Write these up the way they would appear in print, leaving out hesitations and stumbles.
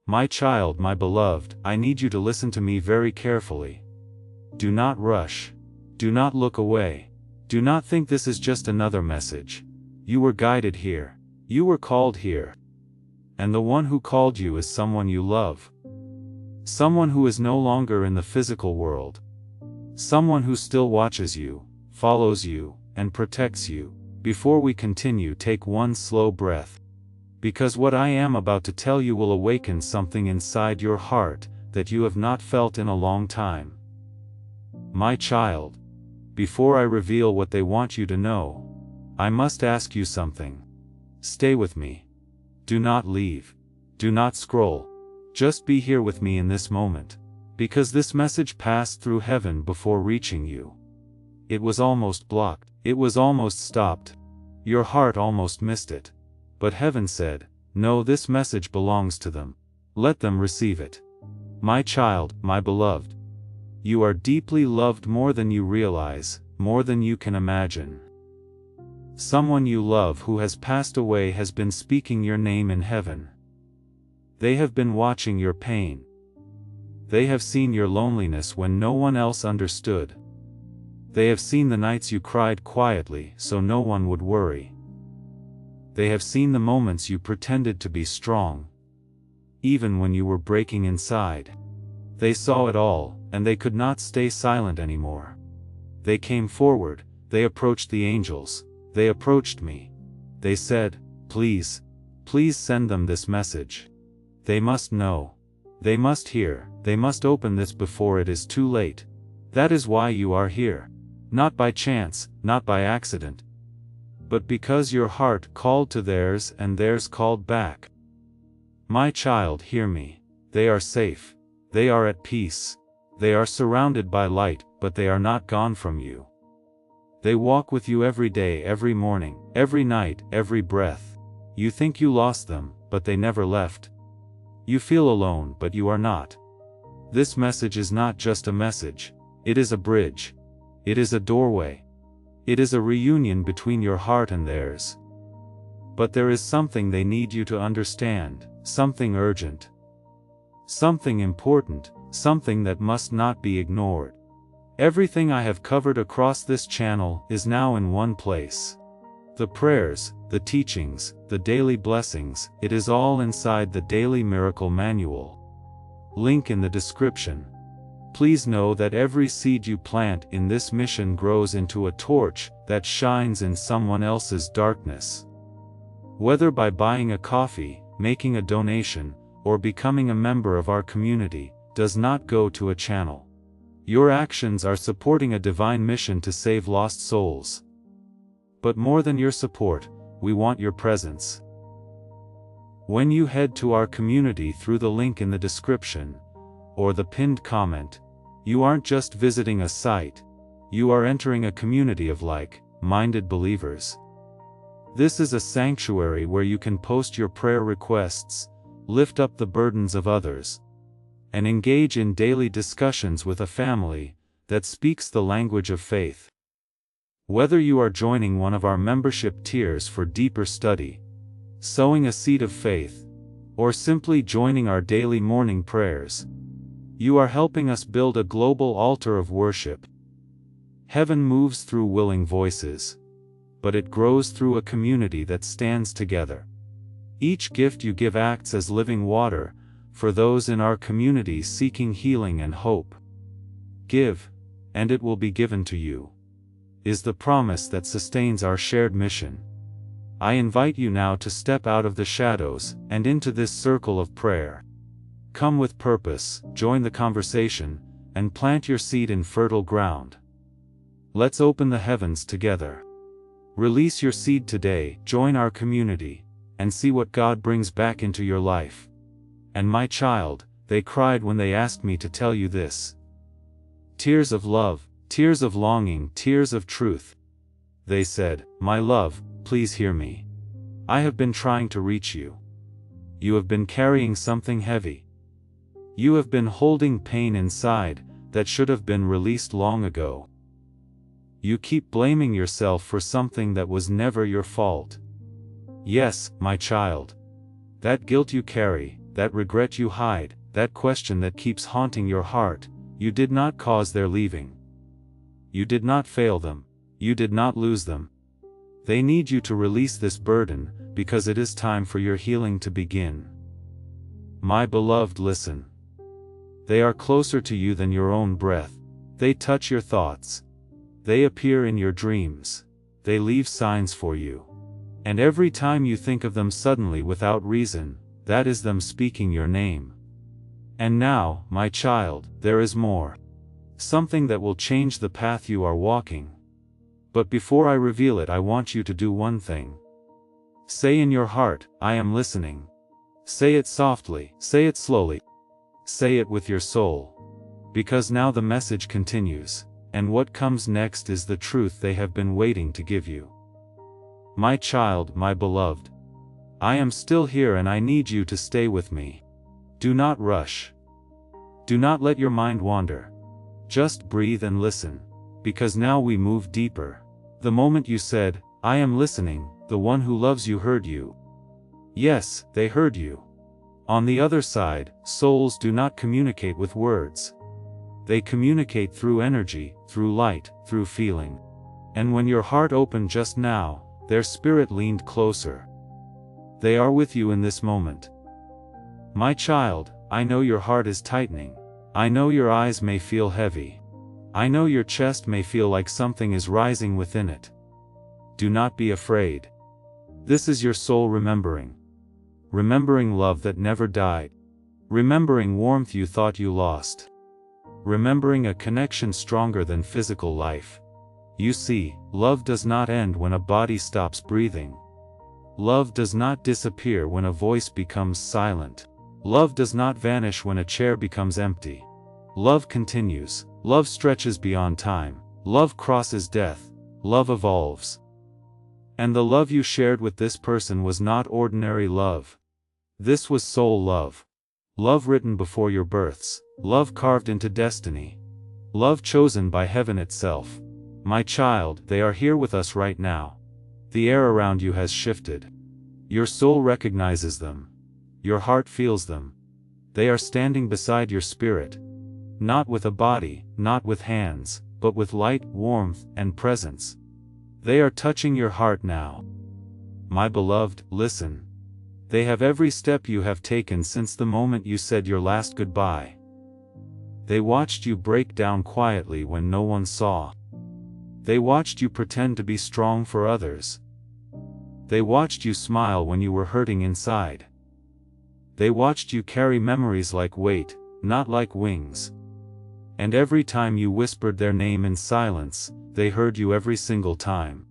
My child, my beloved, I need you to listen to me very carefully. Do not rush. Do not look away. Do not think this is just another message. You were guided here. You were called here. And the one who called you is someone you love. Someone who is no longer in the physical world. Someone who still watches you, follows you, and protects you. Before we continue, take one slow breath. Because what I am about to tell you will awaken something inside your heart that you have not felt in a long time. My child, before I reveal what they want you to know, I must ask you something. Stay with me. Do not leave. Do not scroll. Just be here with me in this moment. Because this message passed through heaven before reaching you. It was almost blocked. It was almost stopped. Your heart almost missed it. But heaven said, no, this message belongs to them. Let them receive it. My child, my beloved. You are deeply loved more than you realize, more than you can imagine. Someone you love who has passed away has been speaking your name in heaven. They have been watching your pain. They have seen your loneliness when no one else understood. They have seen the nights you cried quietly so no one would worry. They have seen the moments you pretended to be strong, even when you were breaking inside. They saw it all, and they could not stay silent anymore. They came forward, they approached the angels, they approached me. They said, please, please send them this message. They must know. They must hear, they must open this before it is too late. That is why you are here. Not by chance, not by accident. But because your heart called to theirs and theirs called back. My child, hear me. They are safe. They are at peace. They are surrounded by light, but they are not gone from you. They walk with you every day, every morning, every night, every breath. You think you lost them, but they never left. You feel alone, but you are not. This message is not just a message. It is a bridge. It is a doorway. It is a reunion between your heart and theirs. But there is something they need you to understand, something urgent. Something important, something that must not be ignored. Everything I have covered across this channel is now in one place. The prayers, the teachings, the daily blessings, it is all inside the Daily Miracle Manual. Link in the description. Please know that every seed you plant in this mission grows into a torch that shines in someone else's darkness. Whether by buying a coffee, making a donation, or becoming a member of our community, does not go to a channel. Your actions are supporting a divine mission to save lost souls. But more than your support, we want your presence. When you head to our community through the link in the description, or the pinned comment, you aren't just visiting a site, you are entering a community of like-minded believers. This is a sanctuary where you can post your prayer requests, lift up the burdens of others, and engage in daily discussions with a family that speaks the language of faith. Whether you are joining one of our membership tiers for deeper study, sowing a seed of faith, or simply joining our daily morning prayers, you are helping us build a global altar of worship. Heaven moves through willing voices, but it grows through a community that stands together. Each gift you give acts as living water for those in our community seeking healing and hope. Give, and it will be given to you, is the promise that sustains our shared mission. I invite you now to step out of the shadows and into this circle of prayer. Come with purpose, join the conversation, and plant your seed in fertile ground. Let's open the heavens together. Release your seed today, join our community, and see what God brings back into your life. And my child, they cried when they asked me to tell you this. Tears of love, tears of longing, tears of truth. They said, my love, please hear me. I have been trying to reach you. You have been carrying something heavy. You have been holding pain inside that should have been released long ago. You keep blaming yourself for something that was never your fault. Yes, my child. That guilt you carry, that regret you hide, that question that keeps haunting your heart, you did not cause their leaving. You did not fail them. You did not lose them. They need you to release this burden, because it is time for your healing to begin. My beloved, listen. They are closer to you than your own breath. They touch your thoughts. They appear in your dreams. They leave signs for you. And every time you think of them suddenly without reason, that is them speaking your name. And now, my child, there is more. Something that will change the path you are walking. But before I reveal it, I want you to do one thing. Say in your heart, I am listening. Say it softly, say it slowly. Say it with your soul. Because now the message continues, and what comes next is the truth they have been waiting to give you. My child, my beloved. I am still here and I need you to stay with me. Do not rush. Do not let your mind wander. Just breathe and listen. Because now we move deeper. The moment you said, I am listening, the one who loves you heard you. Yes, they heard you. On the other side, souls do not communicate with words. They communicate through energy, through light, through feeling. And when your heart opened just now, their spirit leaned closer. They are with you in this moment. My child, I know your heart is tightening. I know your eyes may feel heavy. I know your chest may feel like something is rising within it. Do not be afraid. This is your soul remembering. Remembering love that never died. Remembering warmth you thought you lost. Remembering a connection stronger than physical life. You see, love does not end when a body stops breathing. Love does not disappear when a voice becomes silent. Love does not vanish when a chair becomes empty. Love continues. Love stretches beyond time. Love crosses death. Love evolves. And the love you shared with this person was not ordinary love. This was soul love. Love written before your births. Love carved into destiny. Love chosen by heaven itself. My child, they are here with us right now. The air around you has shifted. Your soul recognizes them. Your heart feels them. They are standing beside your spirit. Not with a body, not with hands, but with light, warmth, and presence. They are touching your heart now. My beloved, listen. They have every step you have taken since the moment you said your last goodbye. They watched you break down quietly when no one saw. They watched you pretend to be strong for others. They watched you smile when you were hurting inside. They watched you carry memories like weight, not like wings. And every time you whispered their name in silence, they heard you every single time.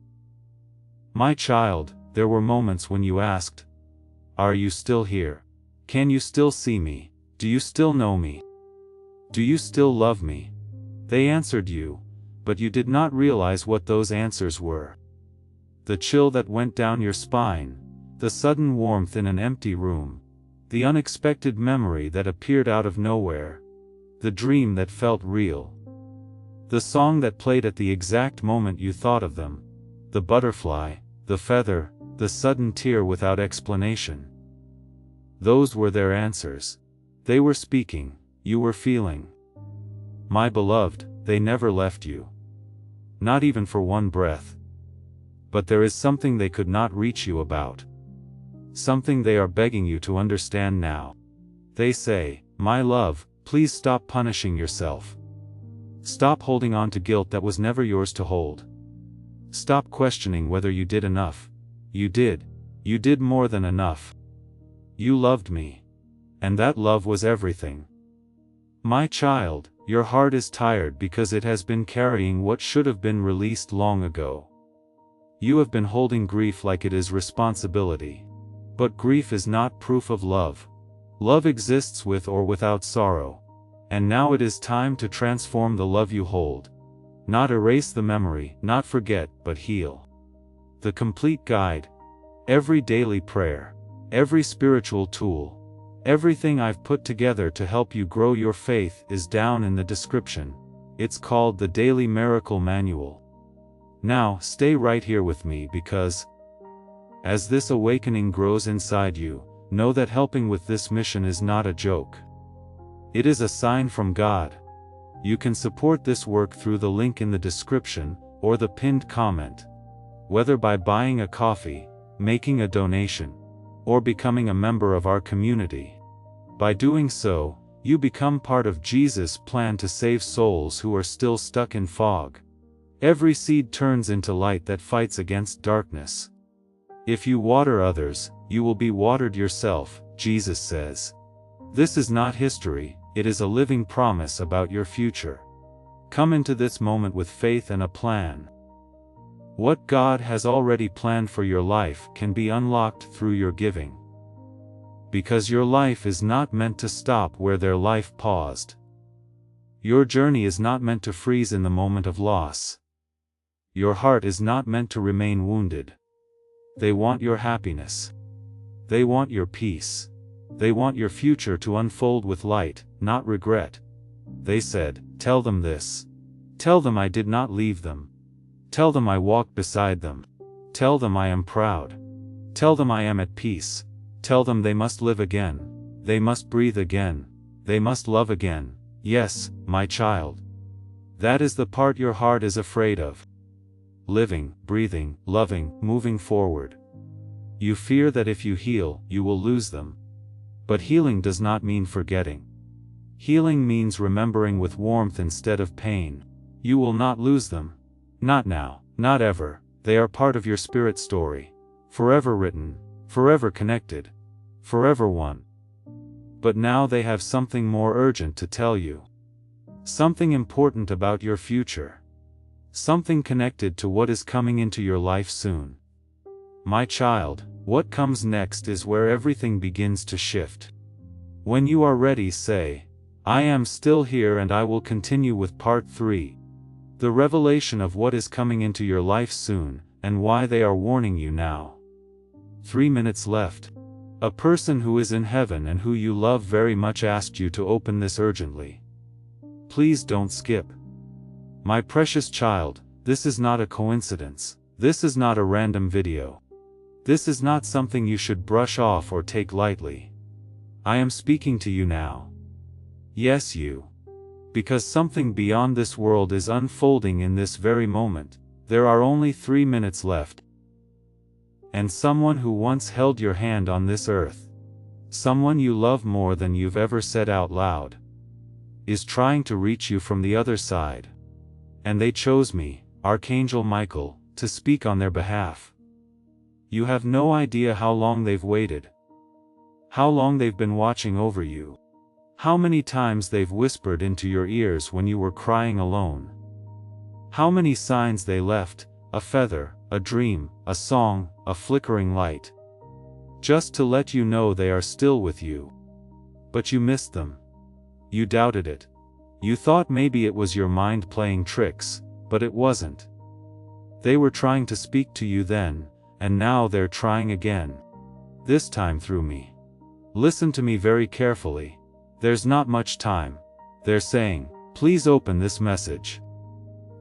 My child, there were moments when you asked, are you still here? Can you still see me? Do you still know me? Do you still love me? They answered you, but you did not realize what those answers were. The chill that went down your spine, the sudden warmth in an empty room, the unexpected memory that appeared out of nowhere, the dream that felt real, the song that played at the exact moment you thought of them, the butterfly, the feather, the sudden tear without explanation. Those were their answers. They were speaking, you were feeling. My beloved, they never left you. Not even for one breath. But there is something they could not reach you about. Something they are begging you to understand now. They say, my love, please stop punishing yourself. Stop holding on to guilt that was never yours to hold. Stop questioning whether you did enough. You did. You did more than enough. You loved me. And that love was everything. My child, your heart is tired because it has been carrying what should have been released long ago. You have been holding grief like it is responsibility. But grief is not proof of love. Love exists with or without sorrow. And now it is time to transform the love you hold. Not erase the memory, not forget, but heal. The complete guide. Every daily prayer. Every spiritual tool. Everything I've put together to help you grow your faith is down in the description. It's called the Daily Miracle Manual. Now, stay right here with me because as this awakening grows inside you, know that helping with this mission is not a joke. It is a sign from God. You can support this work through the link in the description, or the pinned comment. Whether by buying a coffee, making a donation, or becoming a member of our community. By doing so, you become part of Jesus' plan to save souls who are still stuck in fog. Every seed turns into light that fights against darkness. If you water others, you will be watered yourself, Jesus says. This is not history, it is a living promise about your future. Come into this moment with faith and a plan. What God has already planned for your life can be unlocked through your giving. Because your life is not meant to stop where their life paused. Your journey is not meant to freeze in the moment of loss. Your heart is not meant to remain wounded. They want your happiness. They want your peace. They want your future to unfold with light, not regret. They said, "Tell them this. Tell them I did not leave them. Tell them I walked beside them. Tell them I am proud. Tell them I am at peace. Tell them they must live again. They must breathe again. They must love again. Yes, my child. That is the part your heart is afraid of. Living, breathing, loving, moving forward. You fear that if you heal, you will lose them. But healing does not mean forgetting. Healing means remembering with warmth instead of pain. You will not lose them. Not now, not ever. They are part of your spirit story. Forever written, forever connected, forever one. But now they have something more urgent to tell you. Something important about your future. Something connected to what is coming into your life soon. My child, what comes next is where everything begins to shift. When you are ready, say, "I am still here," and I will continue with part 3. The revelation of what is coming into your life soon, and why they are warning you now. 3 minutes left. A person who is in heaven and who you love very much asked you to open this urgently. Please don't skip. My precious child, this is not a coincidence. This is not a random video. This is not something you should brush off or take lightly. I am speaking to you now. Yes, you. Because something beyond this world is unfolding in this very moment. There are only 3 minutes left. And someone who once held your hand on this earth, someone you love more than you've ever said out loud, is trying to reach you from the other side. And they chose me, Archangel Michael, to speak on their behalf. You have no idea how long they've waited. How long they've been watching over you. How many times they've whispered into your ears when you were crying alone. How many signs they left, a feather, a dream, a song, a flickering light. Just to let you know they are still with you. But you missed them. You doubted it. You thought maybe it was your mind playing tricks, but it wasn't. They were trying to speak to you then, and now they're trying again. This time through me. Listen to me very carefully. There's not much time. They're saying, please open this message.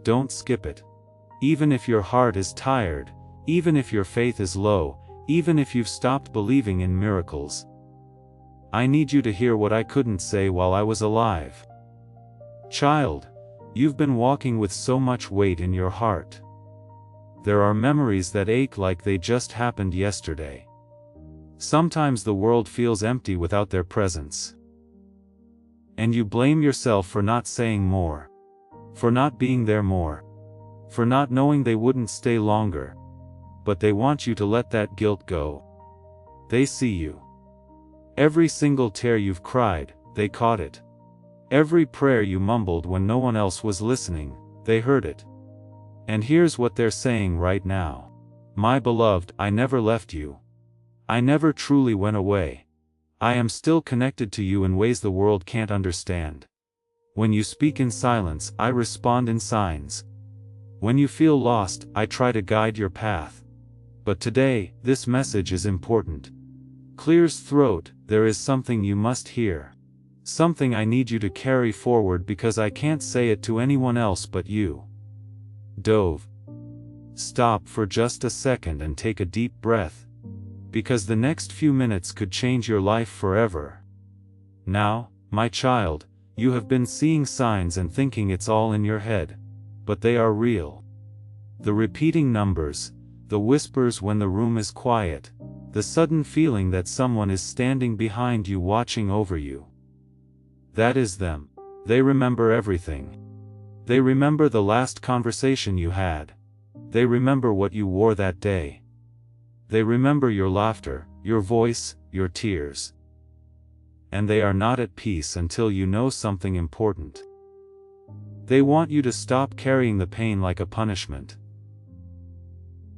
Don't skip it. Even if your heart is tired, even if your faith is low, even if you've stopped believing in miracles. I need you to hear what I couldn't say while I was alive. Child, you've been walking with so much weight in your heart. There are memories that ache like they just happened yesterday. Sometimes the world feels empty without their presence. And you blame yourself for not saying more. For not being there more. For not knowing they wouldn't stay longer. But they want you to let that guilt go. They see you. Every single tear you've cried, they caught it. Every prayer you mumbled when no one else was listening, they heard it. And here's what they're saying right now. My beloved, I never left you. I never truly went away. I am still connected to you in ways the world can't understand. When you speak in silence, I respond in signs. When you feel lost, I try to guide your path. But today, this message is important. Clear's throat, there is something you must hear. Something I need you to carry forward because I can't say it to anyone else but you. Dove. Stop for just a second and take a deep breath. Because the next few minutes could change your life forever. Now, my child, you have been seeing signs and thinking it's all in your head. But they are real. The repeating numbers, the whispers when the room is quiet, the sudden feeling that someone is standing behind you watching over you. That is them. They remember everything. They remember the last conversation you had. They remember what you wore that day. They remember your laughter, your voice, your tears. And they are not at peace until you know something important. They want you to stop carrying the pain like a punishment.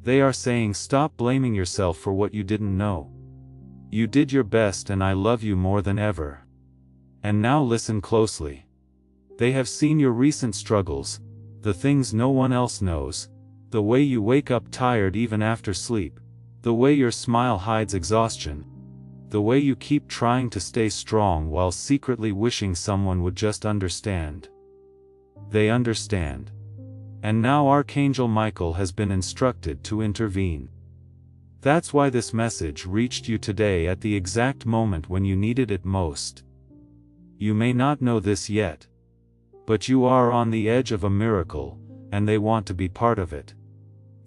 They are saying, stop blaming yourself for what you didn't know. You did your best and I love you more than ever. And now listen closely. They have seen your recent struggles, the things no one else knows, the way you wake up tired even after sleep, the way your smile hides exhaustion, the way you keep trying to stay strong while secretly wishing someone would just understand. They understand. And now Archangel Michael has been instructed to intervene. That's why this message reached you today at the exact moment when you needed it most. You may not know this yet. But you are on the edge of a miracle, and they want to be part of it.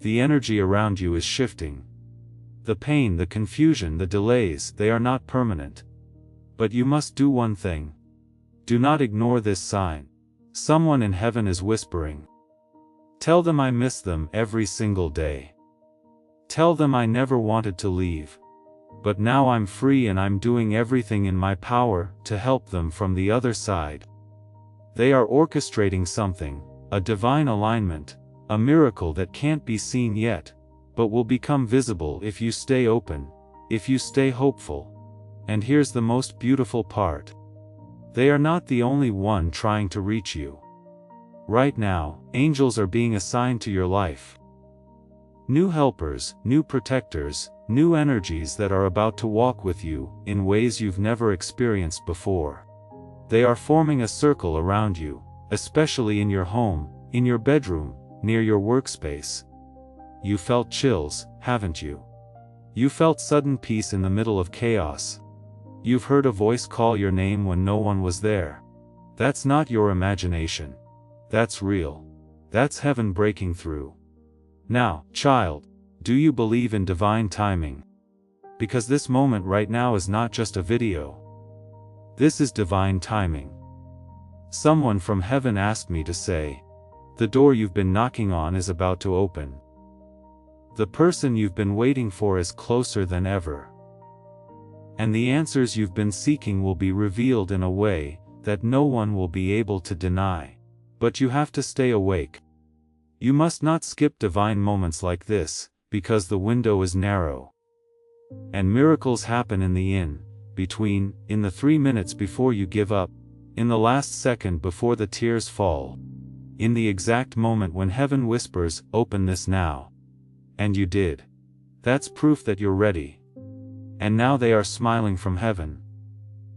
The energy around you is shifting. The pain, the confusion, the delays, they are not permanent. But you must do one thing. Do not ignore this sign. Someone in heaven is whispering. Tell them I miss them every single day. Tell them I never wanted to leave. But now I'm free and I'm doing everything in my power to help them from the other side. They are orchestrating something, a divine alignment, a miracle that can't be seen yet, but will become visible if you stay open, if you stay hopeful. And here's the most beautiful part. They are not the only one trying to reach you. Right now, angels are being assigned to your life. New helpers, new protectors, new energies that are about to walk with you in ways you've never experienced before. They are forming a circle around you, especially in your home, in your bedroom, near your workspace. You felt chills, haven't you? You felt sudden peace in the middle of chaos. You've heard a voice call your name when no one was there. That's not your imagination. That's real. That's heaven breaking through. Now, child, do you believe in divine timing? Because this moment right now is not just a video. This is divine timing. Someone from heaven asked me to say, the door you've been knocking on is about to open. The person you've been waiting for is closer than ever. And the answers you've been seeking will be revealed in a way that no one will be able to deny. But you have to stay awake. You must not skip divine moments like this, because the window is narrow. And miracles happen in the between, in the 3 minutes before you give up, in the last second before the tears fall, in the exact moment when heaven whispers, open this now. And you did. That's proof that you're ready. And now they are smiling from heaven.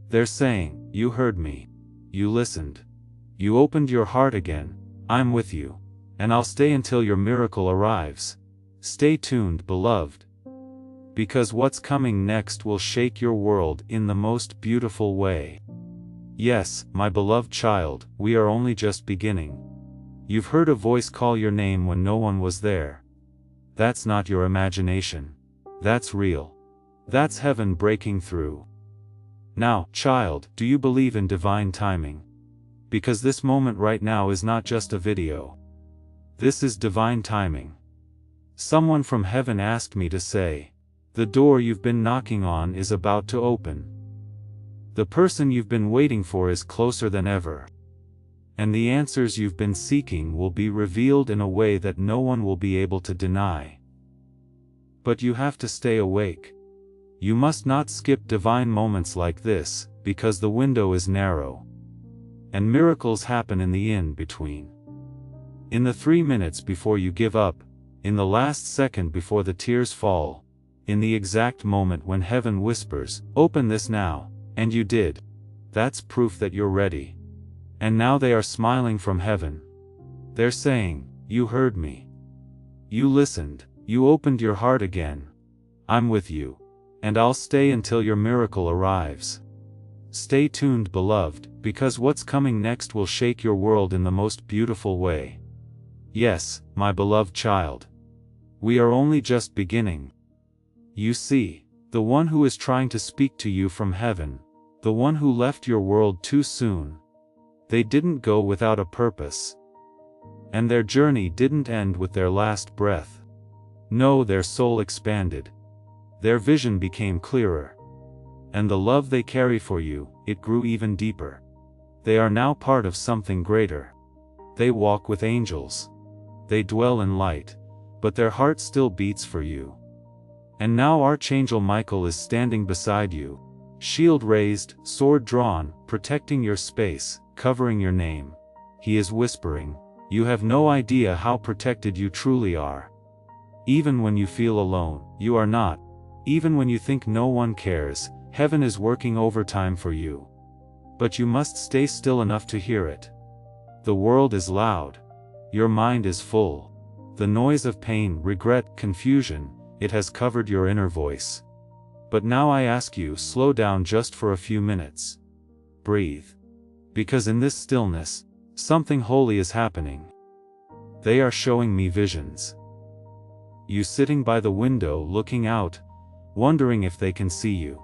They're saying, you heard me. You listened. You opened your heart again. I'm with you. And I'll stay until your miracle arrives. Stay tuned, beloved. Because what's coming next will shake your world in the most beautiful way. Yes, my beloved child, we are only just beginning. You've heard a voice call your name when no one was there. That's not your imagination. That's real. That's heaven breaking through. Now, child, do you believe in divine timing? Because this moment right now is not just a video. This is divine timing. Someone from heaven asked me to say, the door you've been knocking on is about to open. The person you've been waiting for is closer than ever. And the answers you've been seeking will be revealed in a way that no one will be able to deny. But you have to stay awake. You must not skip divine moments like this, because the window is narrow. And miracles happen in the in-between. In the 3 minutes before you give up, in the last second before the tears fall, in the exact moment when heaven whispers, open this now, and you did. That's proof that you're ready. And now they are smiling from heaven. They're saying, you heard me. You listened, you opened your heart again. I'm with you. and I'll stay until your miracle arrives. Stay tuned, beloved, because what's coming next will shake your world in the most beautiful way. Yes, my beloved child. We are only just beginning. You see, the one who is trying to speak to you from heaven, the one who left your world too soon, they didn't go without a purpose. And their journey didn't end with their last breath. No, their soul expanded. Their vision became clearer. And the love they carry for you, it grew even deeper. They are now part of something greater. They walk with angels. They dwell in light, but their heart still beats for you. And now Archangel Michael is standing beside you, shield raised, sword drawn, protecting your space, covering your name. He is whispering, "You have no idea how protected you truly are. Even when you feel alone, you are not. Even when you think no one cares, heaven is working overtime for you. But you must stay still enough to hear it. The world is loud. Your mind is full. The noise of pain, regret, confusion, it has covered your inner voice. But now I ask you, slow down just for a few minutes. Breathe. Because in this stillness, something holy is happening. They are showing me visions. You sitting by the window looking out, wondering if they can see you.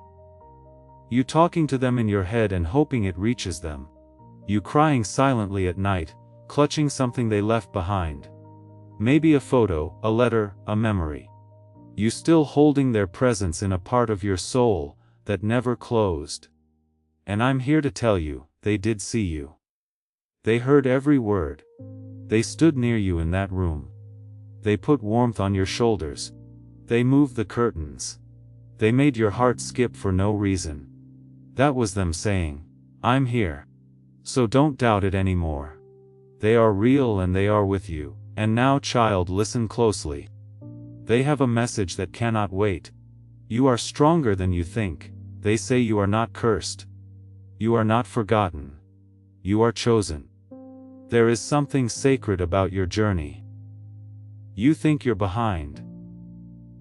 You talking to them in your head and hoping it reaches them. You crying silently at night, clutching something they left behind. Maybe a photo, a letter, a memory. You still holding their presence in a part of your soul that never closed. And I'm here to tell you, they did see you. They heard every word. They stood near you in that room. They put warmth on your shoulders. They moved the curtains. They made your heart skip for no reason. That was them saying, "I'm here." So don't doubt it anymore. They are real and they are with you. And now, child, listen closely. They have a message that cannot wait. You are stronger than you think. They say you are not cursed. You are not forgotten. You are chosen. There is something sacred about your journey. You think you're behind.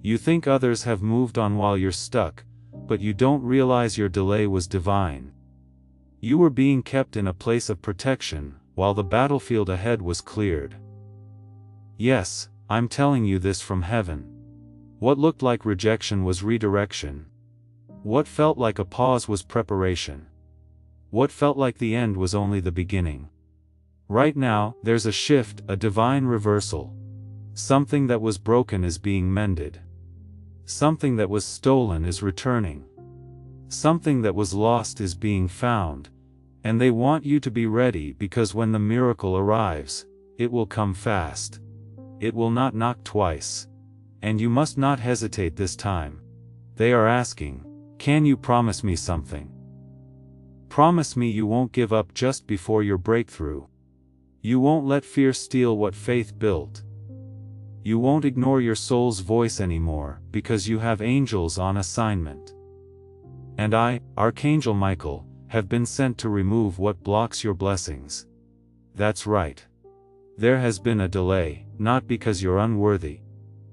You think others have moved on while you're stuck, but you don't realize your delay was divine. You were being kept in a place of protection, while the battlefield ahead was cleared. Yes, I'm telling you this from heaven. What looked like rejection was redirection. What felt like a pause was preparation. What felt like the end was only the beginning. Right now, there's a shift, a divine reversal. Something that was broken is being mended. Something that was stolen is returning. Something that was lost is being found. And they want you to be ready, because when the miracle arrives, it will come fast. It will not knock twice. And you must not hesitate this time. They are asking, can you promise me something? Promise me you won't give up just before your breakthrough. You won't let fear steal what faith built. You won't ignore your soul's voice anymore, because you have angels on assignment. And I, Archangel Michael, have been sent to remove what blocks your blessings. That's right. There has been a delay, not because you're unworthy,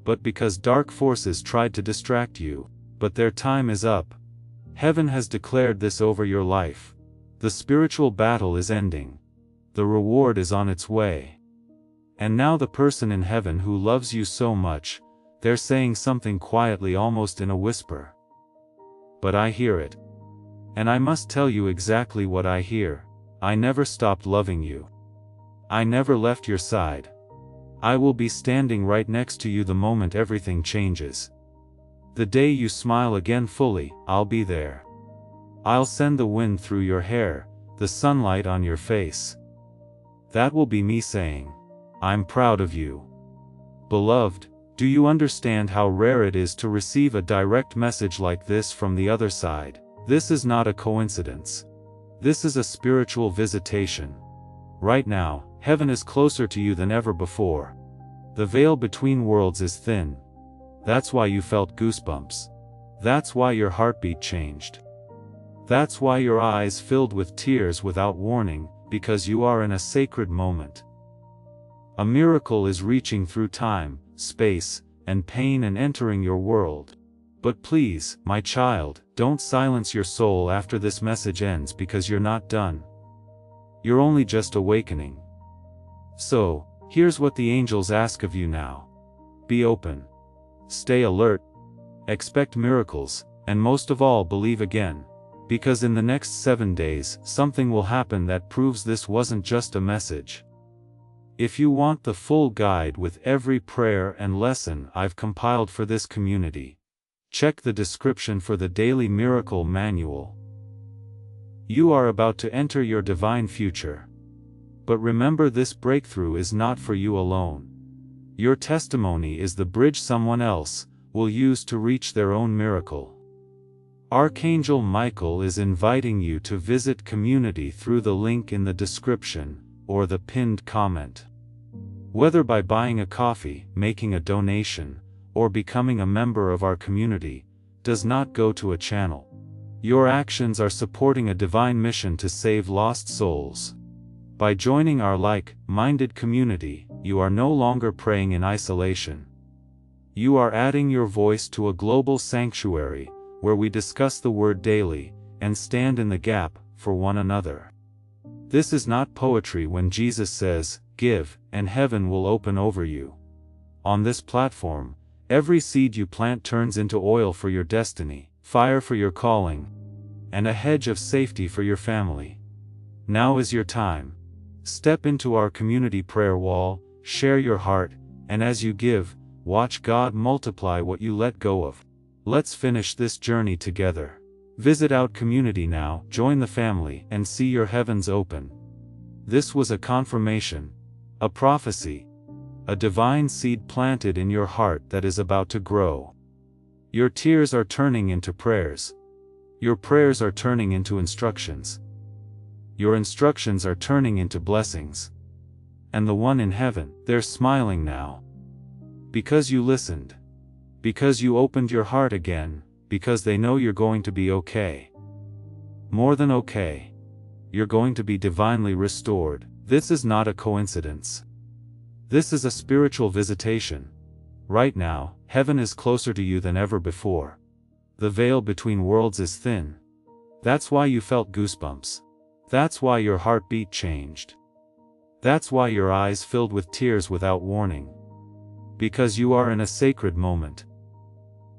but because dark forces tried to distract you, but their time is up. Heaven has declared this over your life. The spiritual battle is ending. The reward is on its way. And now the person in heaven who loves you so much, they're saying something quietly, almost in a whisper. But I hear it. And I must tell you exactly what I hear. I never stopped loving you. I never left your side. I will be standing right next to you the moment everything changes. The day you smile again fully, I'll be there. I'll send the wind through your hair, the sunlight on your face. That will be me saying, I'm proud of you. Beloved, do you understand how rare it is to receive a direct message like this from the other side? This is not a coincidence. This is a spiritual visitation. Right now, heaven is closer to you than ever before. The veil between worlds is thin. That's why you felt goosebumps. That's why your heartbeat changed. That's why your eyes filled with tears without warning, because you are in a sacred moment. A miracle is reaching through time, space, and pain and entering your world. But please, my child, don't silence your soul after this message ends because you're not done. You're only just awakening. So, here's what the angels ask of you now. Be open. Stay alert. Expect miracles, and most of all believe again. Because in the next 7 days, something will happen that proves this wasn't just a message. If you want the full guide with every prayer and lesson I've compiled for this community, check the description for the Daily Miracle Manual. You are about to enter your divine future. But remember, this breakthrough is not for you alone. Your testimony is the bridge someone else will use to reach their own miracle. Archangel Michael is inviting you to visit community through the link in the description or the pinned comment. Whether by buying a coffee, making a donation, or becoming a member of our community, does not go to a channel. Your actions are supporting a divine mission to save lost souls. By joining our like-minded community, you are no longer praying in isolation. You are adding your voice to a global sanctuary, where we discuss the Word daily, and stand in the gap for one another. This is not poetry when Jesus says, "Give, and heaven will open over you." On this platform, every seed you plant turns into oil for your destiny, fire for your calling, and a hedge of safety for your family. Now is your time. Step into our community prayer wall, share your heart, and as you give, watch God multiply what you let go of. Let's finish this journey together. Visit our community now, join the family, and see your heavens open. This was a confirmation, a prophecy, a divine seed planted in your heart that is about to grow. Your tears are turning into prayers. Your prayers are turning into instructions. Your instructions are turning into blessings. And the one in heaven, they're smiling now. Because you listened. Because you opened your heart again, because they know you're going to be okay. More than okay. You're going to be divinely restored. This is not a coincidence. This is a spiritual visitation. Right now, heaven is closer to you than ever before. The veil between worlds is thin. That's why you felt goosebumps. That's why your heartbeat changed. That's why your eyes filled with tears without warning. Because you are in a sacred moment.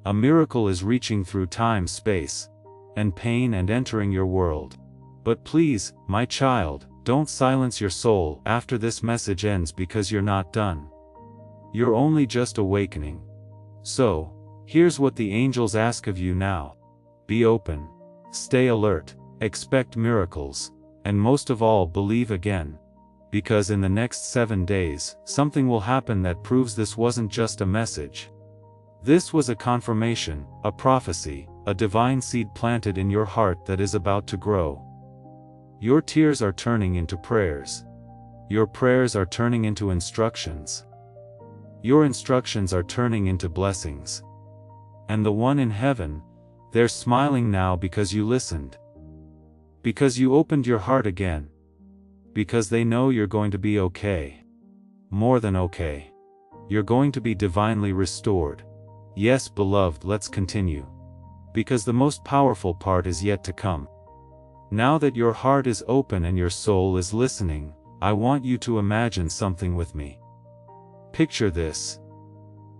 A miracle is reaching through time, space, and pain and entering your world. But please, my child, don't silence your soul after this message ends because you're not done. You're only just awakening. So, here's what the angels ask of you now. Be open. Stay alert. Expect miracles. And most of all, believe again. Because in the next 7 days, something will happen that proves this wasn't just a message. This was a confirmation, a prophecy, a divine seed planted in your heart that is about to grow. Your tears are turning into prayers. Your prayers are turning into instructions. Your instructions are turning into blessings. And the one in heaven, they're smiling now because you listened. Because you opened your heart again. Because they know you're going to be okay. More than okay. You're going to be divinely restored. Yes, beloved, let's continue. Because the most powerful part is yet to come. Now that your heart is open and your soul is listening, I want you to imagine something with me. Picture this.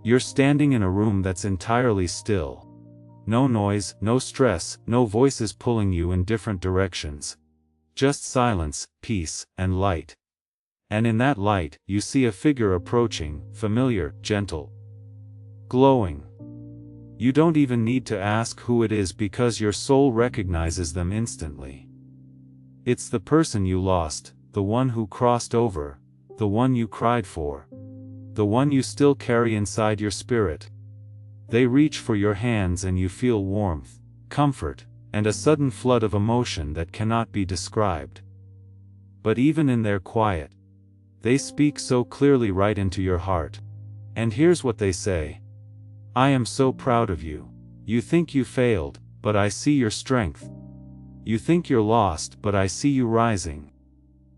You're standing in a room that's entirely still. No noise, no stress, no voices pulling you in different directions. Just silence, peace, and light. And in that light, you see a figure approaching, familiar, gentle, glowing. You don't even need to ask who it is because your soul recognizes them instantly. It's the person you lost, the one who crossed over, the one you cried for, the one you still carry inside your spirit. They reach for your hands and you feel warmth, comfort, and a sudden flood of emotion that cannot be described. But even in their quiet, they speak so clearly right into your heart. And here's what they say. I am so proud of you. You think you failed, but I see your strength. You think you're lost, but I see you rising.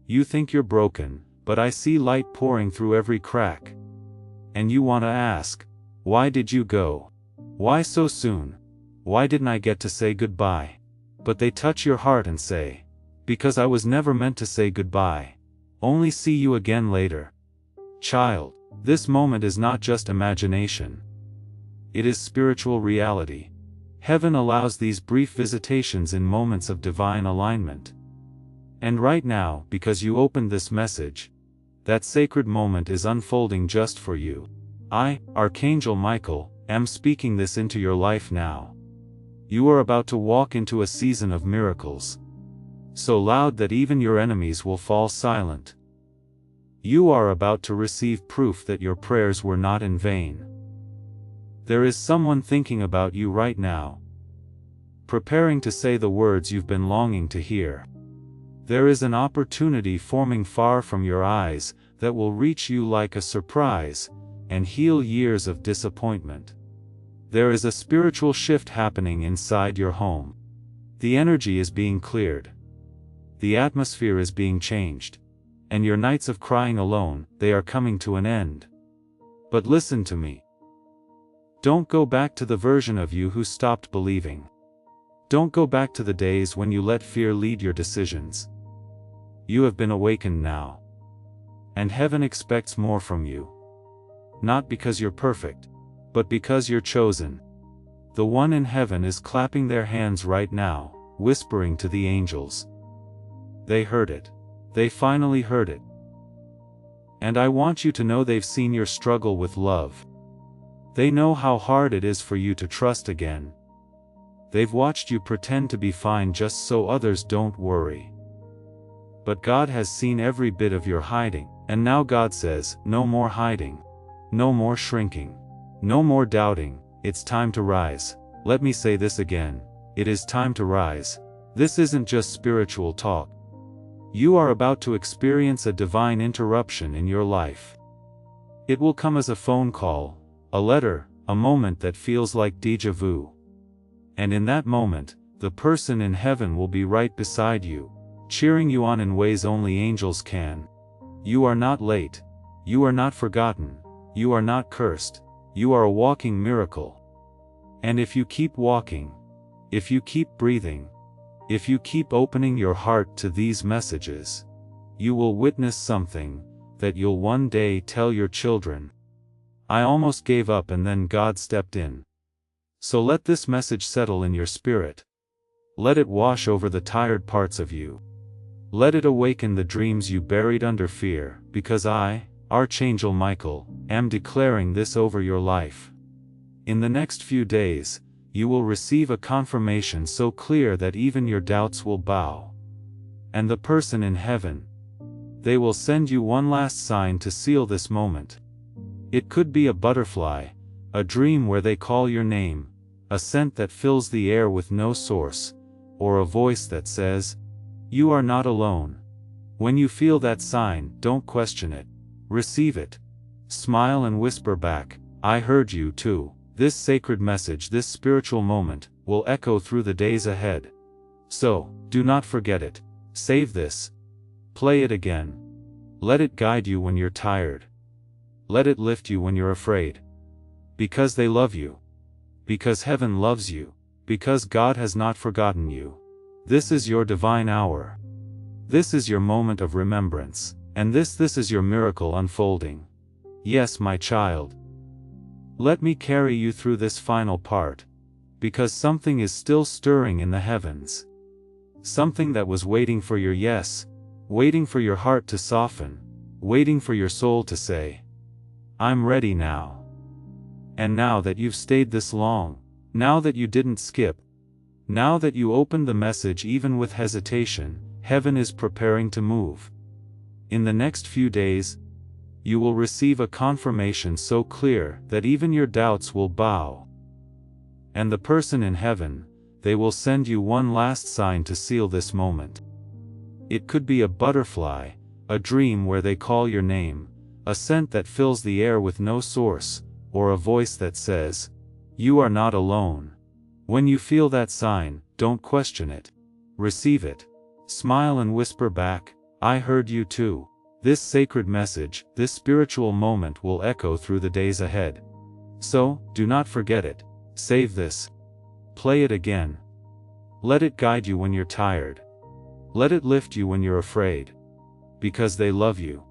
You think you're broken, but I see light pouring through every crack. And you want to ask, why did you go? Why so soon? Why didn't I get to say goodbye? But they touch your heart and say, because I was never meant to say goodbye. Only see you again later. Child, this moment is not just imagination. It is spiritual reality. Heaven allows these brief visitations in moments of divine alignment. And right now, because you opened this message, that sacred moment is unfolding just for you. I, Archangel Michael, am speaking this into your life now. You are about to walk into a season of miracles, so loud that even your enemies will fall silent. You are about to receive proof that your prayers were not in vain. There is someone thinking about you right now, preparing to say the words you've been longing to hear. There is an opportunity forming far from your eyes that will reach you like a surprise and heal years of disappointment. There is a spiritual shift happening inside your home. The energy is being cleared. The atmosphere is being changed. And your nights of crying alone, they are coming to an end. But listen to me. Don't go back to the version of you who stopped believing. Don't go back to the days when you let fear lead your decisions. You have been awakened now. And heaven expects more from you. Not because you're perfect, but because you're chosen. The one in heaven is clapping their hands right now, whispering to the angels. They heard it. They finally heard it. And I want you to know they've seen your struggle with love. They know how hard it is for you to trust again. They've watched you pretend to be fine just so others don't worry. But God has seen every bit of your hiding, and now God says, no more hiding. No more shrinking. No more doubting. It's time to rise. Let me say this again. It is time to rise. This isn't just spiritual talk. You are about to experience a divine interruption in your life. It will come as a phone call, a letter, a moment that feels like déjà vu. And in that moment, the person in heaven will be right beside you, cheering you on in ways only angels can. You are not late. You are not forgotten. You are not cursed. You are a walking miracle. And if you keep walking, if you keep breathing, if you keep opening your heart to these messages, you will witness something that you'll one day tell your children. I almost gave up and then God stepped in. So let this message settle in your spirit. Let it wash over the tired parts of you. Let it awaken the dreams you buried under fear, because I, Archangel Michael, am declaring this over your life. In the next few days, you will receive a confirmation so clear that even your doubts will bow. And the person in heaven, they will send you one last sign to seal this moment. It could be a butterfly, a dream where they call your name, a scent that fills the air with no source, or a voice that says, you are not alone. When you feel that sign, don't question it. Receive it. Smile and whisper back, I heard you too. This sacred message, this spiritual moment, will echo through the days ahead. So, do not forget it. Save this. Play it again. Let it guide you when you're tired. Let it lift you when you're afraid. Because they love you. Because heaven loves you. Because God has not forgotten you. This is your divine hour. This is your moment of remembrance. And this is your miracle unfolding. Yes, my child. Let me carry you through this final part. Because something is still stirring in the heavens. Something that was waiting for your yes, waiting for your heart to soften, waiting for your soul to say, I'm ready now. And now that you've stayed this long, now that you didn't skip, now that you opened the message even with hesitation, heaven is preparing to move. In the next few days, you will receive a confirmation so clear that even your doubts will bow. And the person in heaven, they will send you one last sign to seal this moment. It could be a butterfly, a dream where they call your name, a scent that fills the air with no source, or a voice that says, you are not alone. When you feel that sign, don't question it. Receive it. Smile and whisper back, I heard you too. This sacred message, this spiritual moment will echo through the days ahead. So, do not forget it. Save this. Play it again. Let it guide you when you're tired. Let it lift you when you're afraid. Because they love you.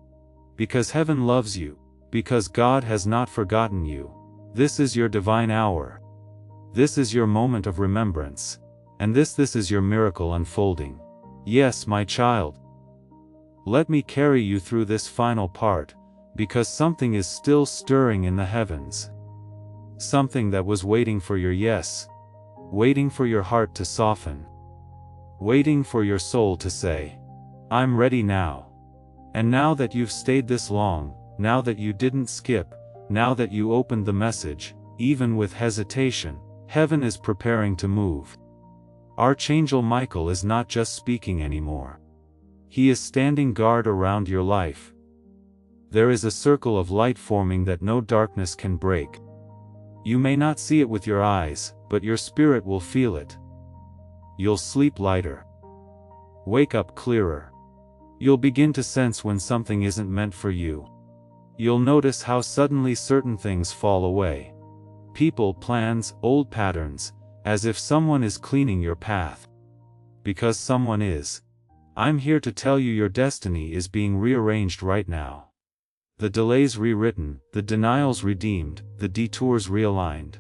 Because heaven loves you. Because God has not forgotten you. This is your divine hour. This is your moment of remembrance. And this is your miracle unfolding. Yes, my child. Let me carry you through this final part, because something is still stirring in the heavens. Something that was waiting for your yes. Waiting for your heart to soften. Waiting for your soul to say, I'm ready now. And now that you've stayed this long, now that you didn't skip, now that you opened the message, even with hesitation, heaven is preparing to move. Archangel Michael is not just speaking anymore. He is standing guard around your life. There is a circle of light forming that no darkness can break. You may not see it with your eyes, but your spirit will feel it. You'll sleep lighter. Wake up clearer. You'll begin to sense when something isn't meant for you. You'll notice how suddenly certain things fall away. People, plans, old patterns, as if someone is cleaning your path. Because someone is. I'm here to tell you your destiny is being rearranged right now. The delays rewritten, the denials redeemed, the detours realigned.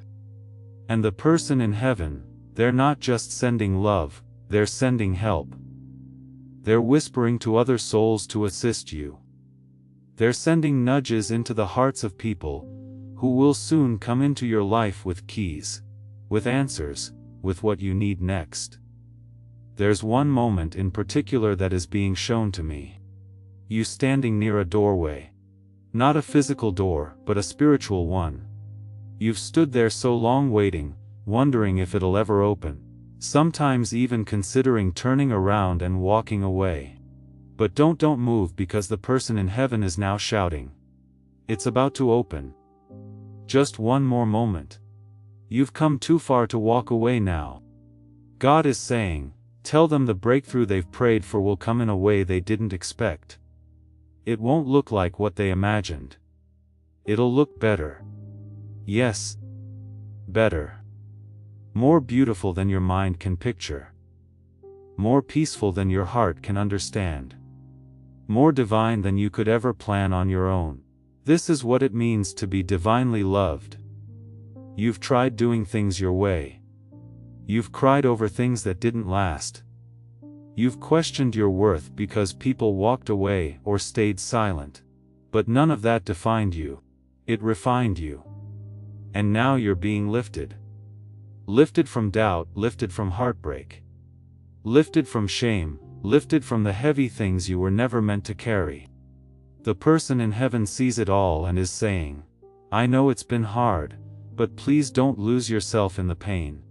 And the person in heaven, they're not just sending love, they're sending help. They're whispering to other souls to assist you. They're sending nudges into the hearts of people, who will soon come into your life with keys, with answers, with what you need next. There's one moment in particular that is being shown to me. You standing near a doorway. Not a physical door, but a spiritual one. You've stood there so long waiting, wondering if it'll ever open, sometimes even considering turning around and walking away. But don't move, because the person in heaven is now shouting. It's about to open. Just one more moment. You've come too far to walk away now. God is saying, tell them the breakthrough they've prayed for will come in a way they didn't expect. It won't look like what they imagined. It'll look better. Yes. Better. More beautiful than your mind can picture. More peaceful than your heart can understand. More divine than you could ever plan on your own. This is what it means to be divinely loved. You've tried doing things your way. You've cried over things that didn't last. You've questioned your worth because people walked away or stayed silent. But none of that defined you. It refined you. And now you're being lifted. Lifted from doubt, lifted from heartbreak. Lifted from shame, lifted from the heavy things you were never meant to carry. The person in heaven sees it all and is saying, I know it's been hard, but please don't lose yourself in the pain.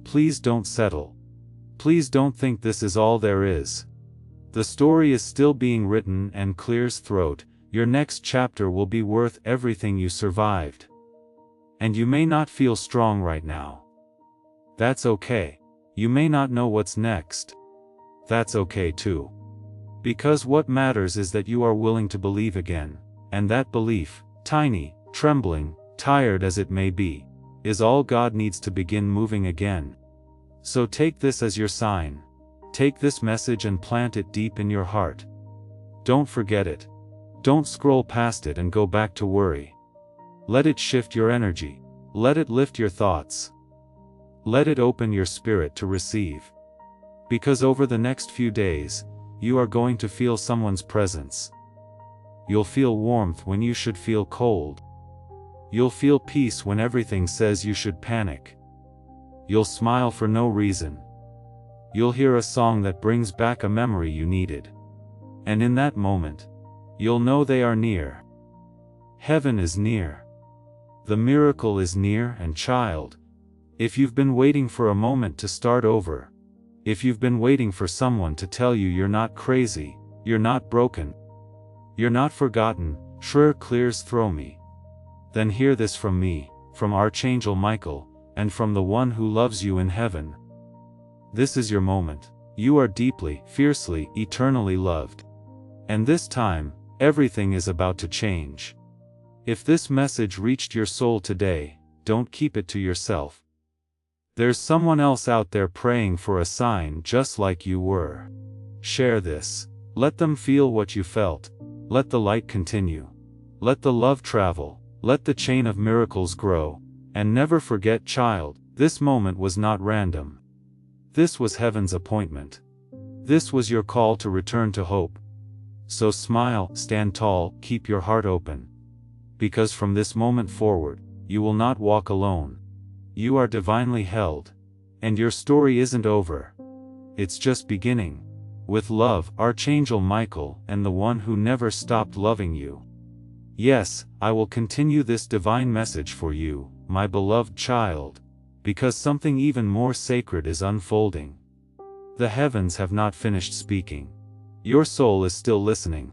Please don't settle. Please don't think this is all there is. The story is still being written, and clears throat, your next chapter will be worth everything you survived. And you may not feel strong right now. That's okay. You may not know what's next. That's okay too. Because what matters is that you are willing to believe again, and that belief, tiny, trembling, tired as it may be, is all God needs to begin moving again. So take this as your sign. Take this message and plant it deep in your heart. Don't forget it. Don't scroll past it and go back to worry. Let it shift your energy. Let it lift your thoughts. Let it open your spirit to receive. Because over the next few days, you are going to feel someone's presence. You'll feel warmth when you should feel cold. You'll feel peace when everything says you should panic. You'll smile for no reason. You'll hear a song that brings back a memory you needed. And in that moment, you'll know they are near. Heaven is near. The miracle is near. And child, if you've been waiting for a moment to start over, if you've been waiting for someone to tell you you're not crazy, you're not broken, you're not forgotten, sure clears throw me, then hear this from me, from Archangel Michael, and from the one who loves you in heaven. This is your moment. You are deeply, fiercely, eternally loved. And this time, everything is about to change. If this message reached your soul today, don't keep it to yourself. There's someone else out there praying for a sign just like you were. Share this. Let them feel what you felt. Let the light continue. Let the love travel. Let the chain of miracles grow. And never forget, child, this moment was not random. This was heaven's appointment. This was your call to return to hope. So smile, stand tall, keep your heart open. Because from this moment forward, you will not walk alone. You are divinely held. And your story isn't over. It's just beginning. With love, Archangel Michael, and the one who never stopped loving you. Yes, I will continue this divine message for you, my beloved child, because something even more sacred is unfolding. The heavens have not finished speaking. Your soul is still listening.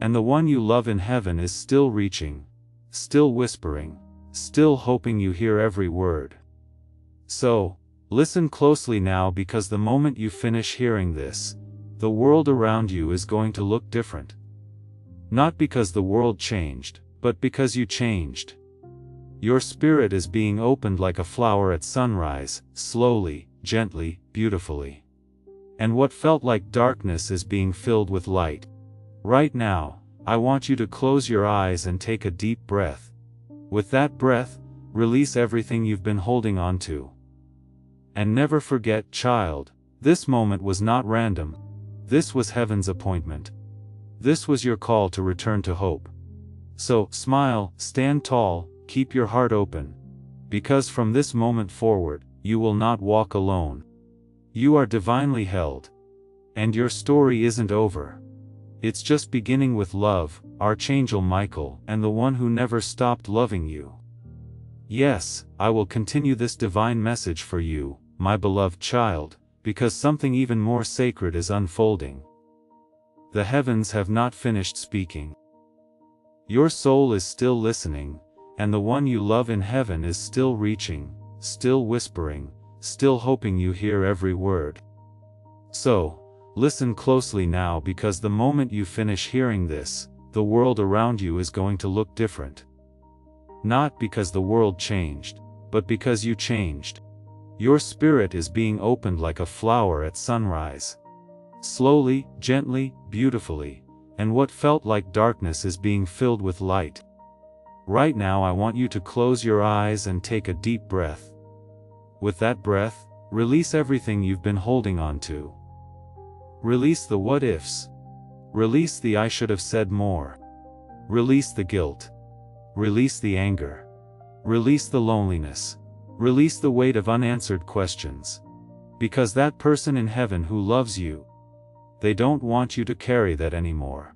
And the one you love in heaven is still reaching, still whispering, still hoping you hear every word. So, listen closely now, because the moment you finish hearing this, the world around you is going to look different. Not because the world changed, but because you changed. Your spirit is being opened like a flower at sunrise, slowly, gently, beautifully. And what felt like darkness is being filled with light. Right now, I want you to close your eyes and take a deep breath. With that breath, release everything you've been holding on to. And never forget, child, this moment was not random. This was heaven's appointment. This was your call to return to hope. So, smile, stand tall, keep your heart open. Because from this moment forward, you will not walk alone. You are divinely held. And your story isn't over. It's just beginning with love, Archangel Michael, and the one who never stopped loving you. Yes, I will continue this divine message for you, my beloved child, because something even more sacred is unfolding. The heavens have not finished speaking. Your soul is still listening, and the one you love in heaven is still reaching, still whispering, still hoping you hear every word. So, listen closely now, because the moment you finish hearing this, the world around you is going to look different. Not because the world changed, but because you changed. Your spirit is being opened like a flower at sunrise. Slowly, gently, beautifully, and what felt like darkness is being filled with light. Right now I want you to close your eyes and take a deep breath. With that breath, release everything you've been holding on to. Release the what ifs. Release the I should have said more. Release the guilt. Release the anger. Release the loneliness. Release the weight of unanswered questions. Because that person in heaven who loves you, they don't want you to carry that anymore.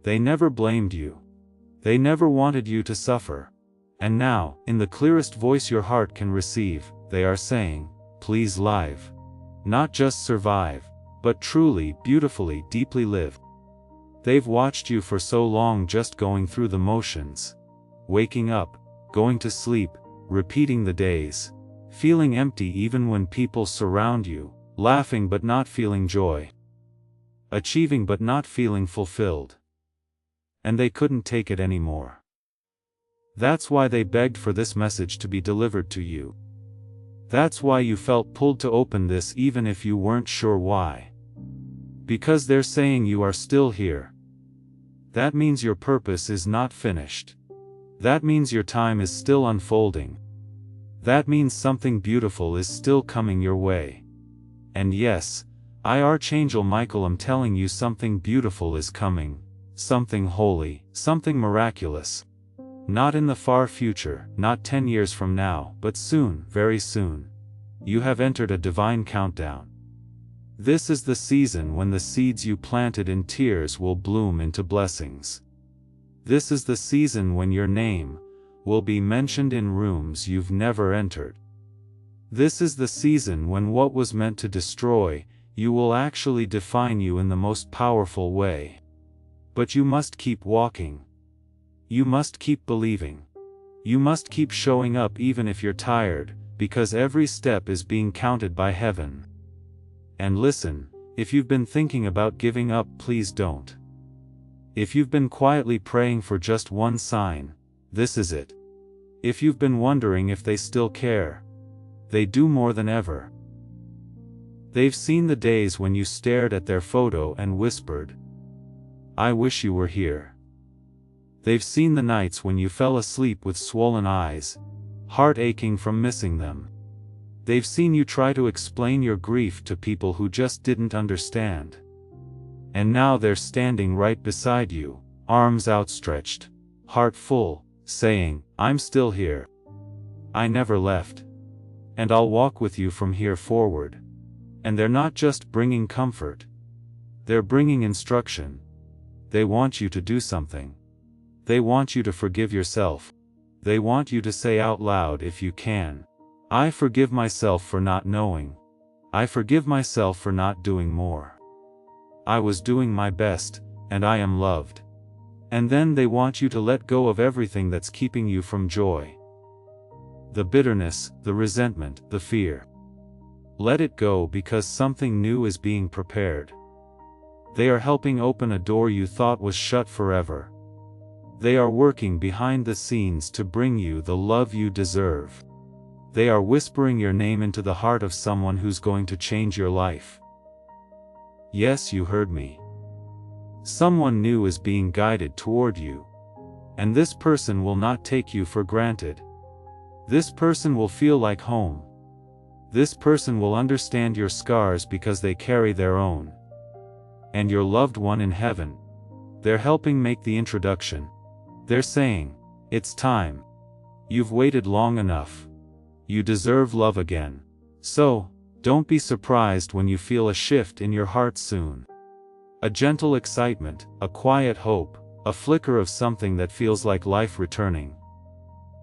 They never blamed you. They never wanted you to suffer. And now, in the clearest voice your heart can receive, they are saying, please live. Not just survive, but truly, beautifully, deeply live. They've watched you for so long just going through the motions. Waking up, going to sleep, repeating the days. Feeling empty even when people surround you, laughing but not feeling joy. Achieving but not feeling fulfilled. And they couldn't take it anymore. That's why they begged for this message to be delivered to you. That's why you felt pulled to open this even if you weren't sure why. Because they're saying you are still here. That means your purpose is not finished. That means your time is still unfolding. That means something beautiful is still coming your way. And yes, I, Archangel Michael, am telling you something beautiful is coming. Something holy, something miraculous. Not in the far future, not 10 years from now, but soon, very soon. You have entered a divine countdown. This is the season when the seeds you planted in tears will bloom into blessings. This is the season when your name will be mentioned in rooms you've never entered. This is the season when what was meant to destroy you will actually define you in the most powerful way. But you must keep walking. You must keep believing. You must keep showing up even if you're tired, because every step is being counted by heaven. And listen, if you've been thinking about giving up, please don't. If you've been quietly praying for just one sign, this is it. If you've been wondering if they still care, they do more than ever. They've seen the days when you stared at their photo and whispered, "I wish you were here." They've seen the nights when you fell asleep with swollen eyes, heart aching from missing them. They've seen you try to explain your grief to people who just didn't understand. And now they're standing right beside you, arms outstretched, heart full, saying, "I'm still here. I never left. And I'll walk with you from here forward." And they're not just bringing comfort. They're bringing instruction. They want you to do something. They want you to forgive yourself. They want you to say out loud if you can, "I forgive myself for not knowing. I forgive myself for not doing more. I was doing my best, and I am loved." And then they want you to let go of everything that's keeping you from joy. The bitterness, the resentment, the fear. Let it go because something new is being prepared. They are helping open a door you thought was shut forever. They are working behind the scenes to bring you the love you deserve. They are whispering your name into the heart of someone who's going to change your life. Yes, you heard me. Someone new is being guided toward you. And this person will not take you for granted. This person will feel like home. This person will understand your scars because they carry their own. And your loved one in heaven. They're helping make the introduction. They're saying, "It's time. You've waited long enough. You deserve love again." So, don't be surprised when you feel a shift in your heart soon. A gentle excitement, a quiet hope, a flicker of something that feels like life returning.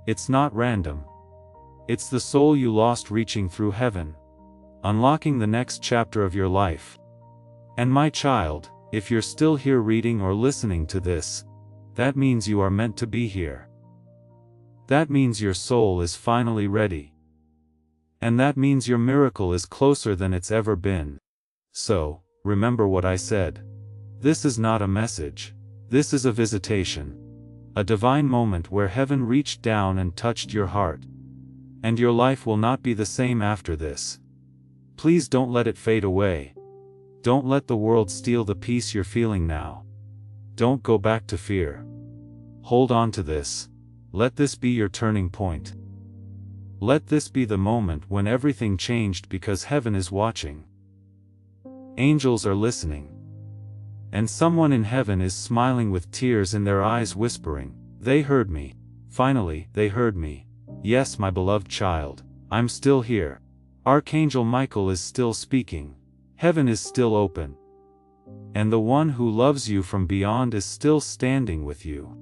It's not random. It's the soul you lost reaching through heaven, unlocking the next chapter of your life. And my child, if you're still here reading or listening to this, that means you are meant to be here. That means your soul is finally ready. And that means your miracle is closer than it's ever been. So, remember what I said. This is not a message. This is a visitation. A divine moment where heaven reached down and touched your heart. And your life will not be the same after this. Please don't let it fade away. Don't let the world steal the peace you're feeling now. Don't go back to fear. Hold on to this. Let this be your turning point. Let this be the moment when everything changed because heaven is watching. Angels are listening. And someone in heaven is smiling with tears in their eyes whispering, "They heard me. Finally, they heard me. Yes, my beloved child, I'm still here. Archangel Michael is still speaking. Heaven is still open. And the one who loves you from beyond is still standing with you,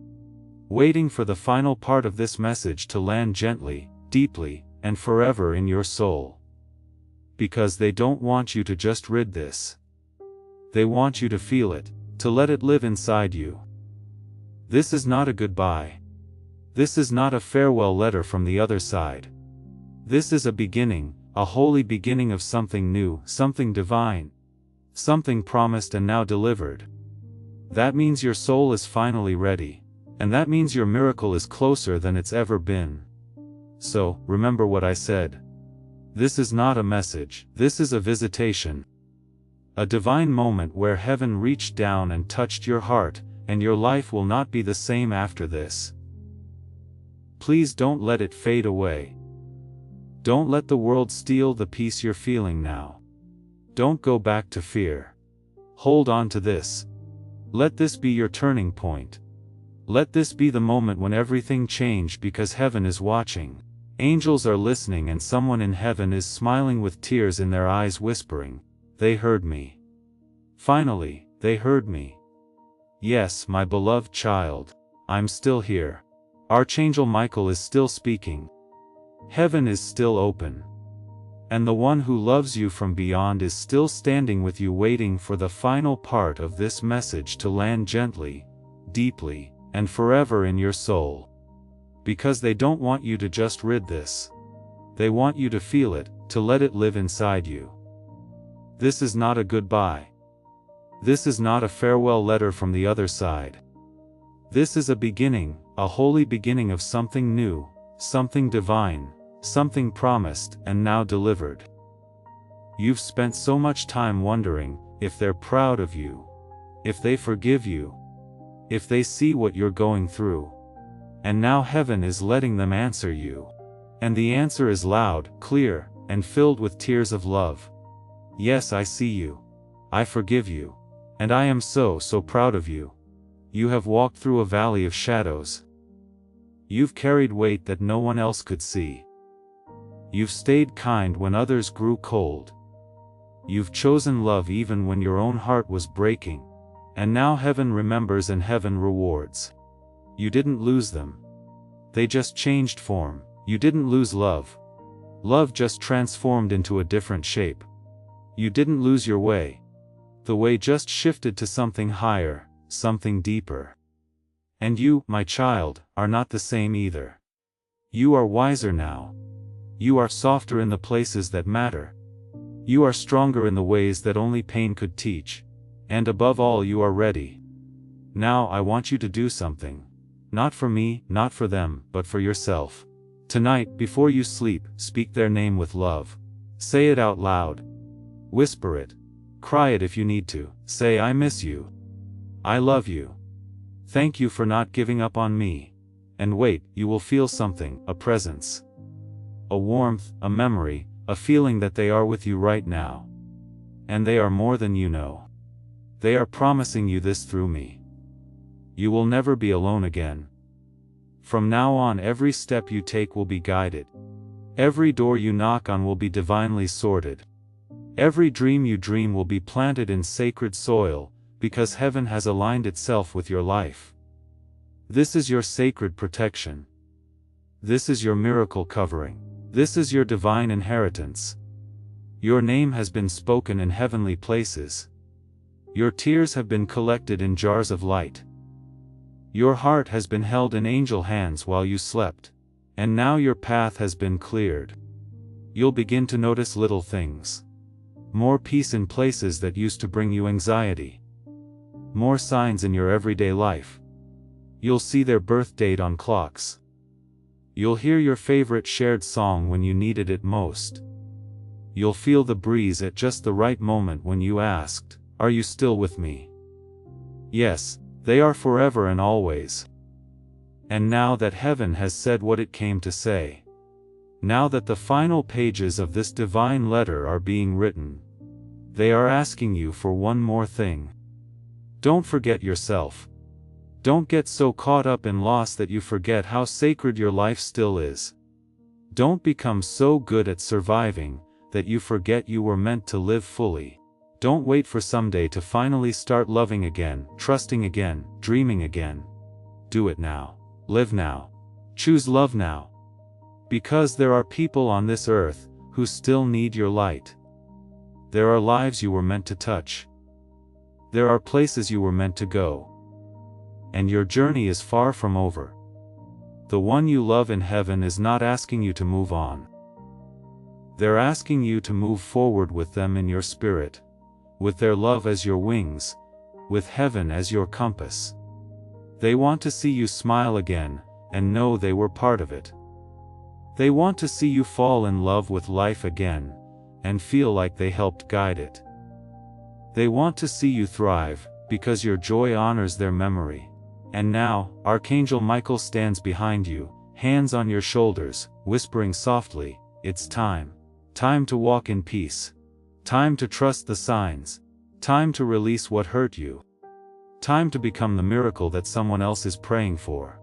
waiting for the final part of this message to land gently, deeply, and forever in your soul. Because they don't want you to just read this. They want you to feel it, to let it live inside you. This is not a goodbye. This is not a farewell letter from the other side. This is a beginning, a holy beginning of something new, something divine. Something promised and now delivered. That means your soul is finally ready. And that means your miracle is closer than it's ever been. So, remember what I said. This is not a message, this is a visitation. A divine moment where heaven reached down and touched your heart, and your life will not be the same after this. Please don't let it fade away. Don't let the world steal the peace you're feeling now. Don't go back to fear. Hold on to this. Let this be your turning point. Let this be the moment when everything changed because heaven is watching. Angels are listening and someone in heaven is smiling with tears in their eyes whispering, "They heard me. Finally, they heard me. Yes, my beloved child, I'm still here. Archangel Michael is still speaking. Heaven is still open. And the one who loves you from beyond is still standing with you waiting for the final part of this message to land gently, deeply, and forever in your soul. Because they don't want you to just read this. They want you to feel it, to let it live inside you. This is not a goodbye. This is not a farewell letter from the other side. This is a beginning, a holy beginning of something new, Something divine, something promised and now delivered. You've spent so much time wondering if they're proud of you, if they forgive you, if they see what you're going through. And now heaven is letting them answer you. And the answer is loud, clear, and filled with tears of love. Yes, I see you. I forgive you. And I am so proud of you. You have walked through a valley of shadows. You've carried weight that no one else could see. You've stayed kind when others grew cold. You've chosen love even when your own heart was breaking. And now heaven remembers and heaven rewards. You didn't lose them. They just changed form. You didn't lose love. Love just transformed into a different shape. You didn't lose your way. The way just shifted to something higher, something deeper. And you, my child, are not the same either. You are wiser now. You are softer in the places that matter. You are stronger in the ways that only pain could teach. And above all, you are ready. Now I want you to do something. Not for me, not for them, but for yourself. Tonight, before you sleep, speak their name with love. Say it out loud. Whisper it. Cry it if you need to. Say, I miss you. I love you. Thank you for not giving up on me. And wait, you will feel something, a presence. A warmth, a memory, a feeling that they are with you right now. And they are more than you know. They are promising you this through me. You will never be alone again. From now on, every step you take will be guided. Every door you knock on will be divinely sorted. Every dream you dream will be planted in sacred soil, because heaven has aligned itself with your life. This is your sacred protection. This is your miracle covering. This is your divine inheritance. Your name has been spoken in heavenly places. Your tears have been collected in jars of light. Your heart has been held in angel hands while you slept. And now your path has been cleared. You'll begin to notice little things. More peace in places that used to bring you anxiety. More signs in your everyday life. You'll see their birth date on clocks. You'll hear your favorite shared song when you needed it most. You'll feel the breeze at just the right moment when you asked, "Are you still with me?" Yes, they are forever and always. And now that heaven has said what it came to say, now that the final pages of this divine letter are being written, they are asking you for one more thing. Don't forget yourself. Don't get so caught up in loss that you forget how sacred your life still is. Don't become so good at surviving that you forget you were meant to live fully. Don't wait for someday to finally start loving again, trusting again, dreaming again. Do it now. Live now. Choose love now. Because there are people on this earth who still need your light. There are lives you were meant to touch. There are places you were meant to go. And your journey is far from over. The one you love in heaven is not asking you to move on. They're asking you to move forward with them in your spirit, with their love as your wings, with heaven as your compass. They want to see you smile again, and know they were part of it. They want to see you fall in love with life again, and feel like they helped guide it. They want to see you thrive, because your joy honors their memory. And now, Archangel Michael stands behind you, hands on your shoulders, whispering softly, "It's time. Time to walk in peace. Time to trust the signs. Time to release what hurt you. Time to become the miracle that someone else is praying for."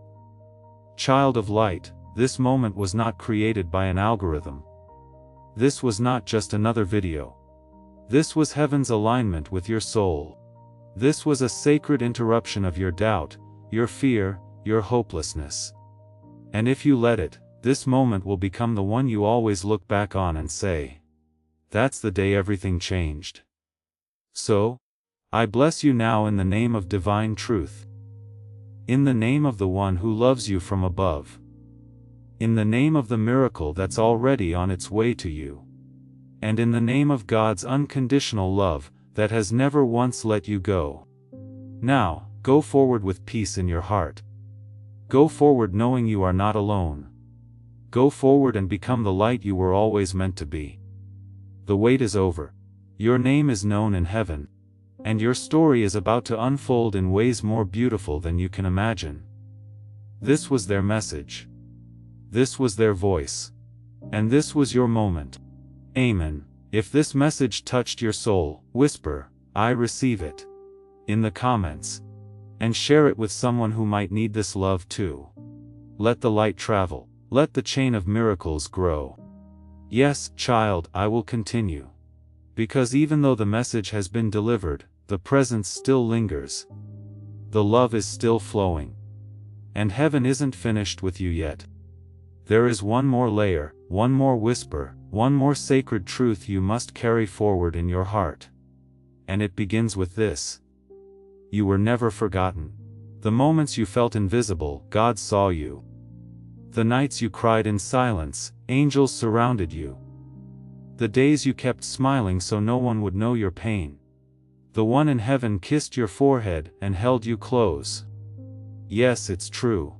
Child of light, this moment was not created by an algorithm. This was not just another video. This was heaven's alignment with your soul. This was a sacred interruption of your doubt, your fear, your hopelessness. And if you let it, this moment will become the one you always look back on and say, "That's the day everything changed." So, I bless you now in the name of divine truth. In the name of the one who loves you from above. In the name of the miracle that's already on its way to you. And in the name of God's unconditional love that has never once let you go. Now, go forward with peace in your heart. Go forward knowing you are not alone. Go forward and become the light you were always meant to be. The wait is over. Your name is known in heaven. And your story is about to unfold in ways more beautiful than you can imagine. This was their message. This was their voice. And this was your moment. Amen. If this message touched your soul, whisper, "I receive it," in the comments. And share it with someone who might need this love too. Let the light travel. Let the chain of miracles grow. Yes, child, I will continue. Because even though the message has been delivered, the presence still lingers. The love is still flowing. And heaven isn't finished with you yet. There is one more layer, one more whisper, one more sacred truth you must carry forward in your heart. And it begins with this. You were never forgotten. The moments you felt invisible, God saw you. The nights you cried in silence, angels surrounded you. The days you kept smiling so no one would know your pain. The one in heaven kissed your forehead and held you close. Yes, it's true.